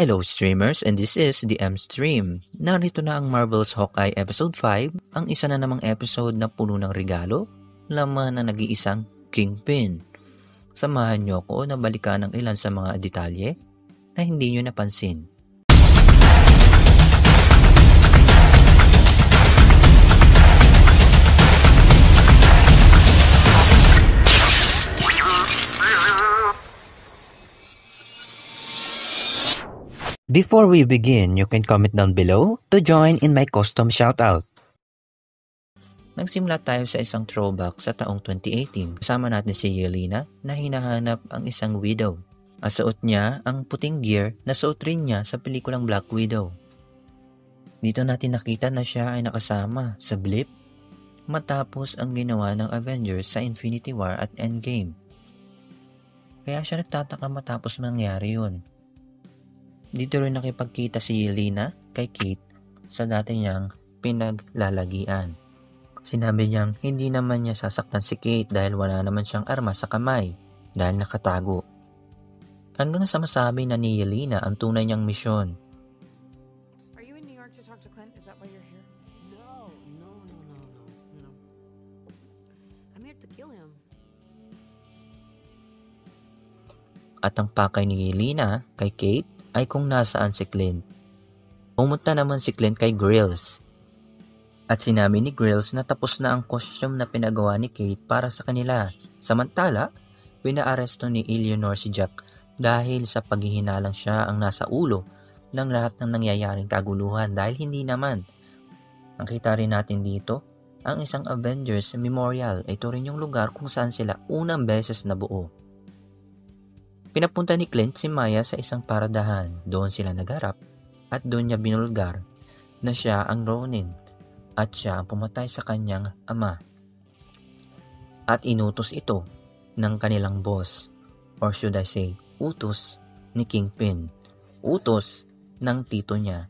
Hello streamers, and this is the M-Stream. Narito na ang Marvel's Hawkeye Episode 5, ang isa na namang episode na puno ng regalo, laman na nag-iisang Kingpin. Samahan niyo ako na balikan ang ilan sa mga detalye na hindi niyo napansin. Before we begin, you can comment down below to join in my custom shoutout. Nagsimula tayo sa isang throwback sa taong 2018. Kasama natin si Yelena na hinahanap ang isang widow. Asuot niya ang puting gear na suot rin niya sa pelikulang Black Widow. Dito natin nakita na siya ay nakasama sa blip matapos ang ginawa ng Avengers sa Infinity War at Endgame. Kaya siya nagtataka matapos mangyari yun. Dito rin nakipagkita si Yelena kay Kate sa dati niyang pinaglalagian. Sinabi niyang hindi naman niya sasaktan si Kate dahil wala naman siyang armas sa kamay dahil nakatago. Hanggang sa masabi na ni Yelena ang tunay niyang misyon. Are you in New York to talk to Clint? Is that why you're here? No. I'm here to kill him. At ang pakay ni Yelena kay Kate ay kung nasaan si Clint. Pumunta naman si Clint kay Grills. At sinabi ni Grills na tapos na ang costume na pinagawa ni Kate para sa kanila. Samantala, pinaaresto ni Eleanor si Jack dahil sa paghihinalang siya ang nasa ulo ng lahat ng nangyayaring kaguluhan dahil hindi naman. Ang kita rin natin dito, ang isang Avengers Memorial. Ito rin yung lugar kung saan sila unang beses nabuo. Pinapunta ni Clint si Maya sa isang paradahan. Doon sila nagharap at doon niya binulgar na siya ang Ronin at siya ang pumatay sa kanyang ama. At inutos ito ng kanilang boss, or should I say, utos ni Kingpin. Utos ng tito niya.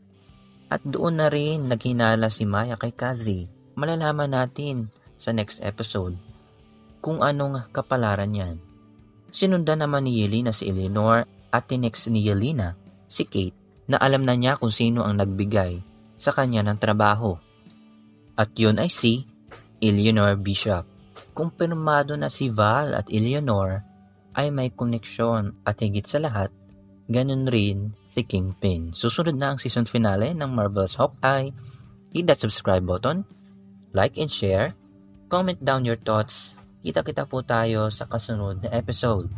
At doon na rin naghinala si Maya kay Kazi. Malalaman natin sa next episode kung anong kapalaran niyan. Sinundan naman ni Yelena si Eleanor at tinext ni Yelena si Kate na alam na niya kung sino ang nagbigay sa kanya ng trabaho. At yun ay si Eleanor Bishop. Kumpirmado na si Val at Eleanor ay may koneksyon at higit sa lahat, ganun rin si Kingpin. Susunod na ang season finale ng Marvel's Hawkeye. Hit that subscribe button, like and share, comment down your thoughts. Kita-kita po tayo sa kasunod na episode.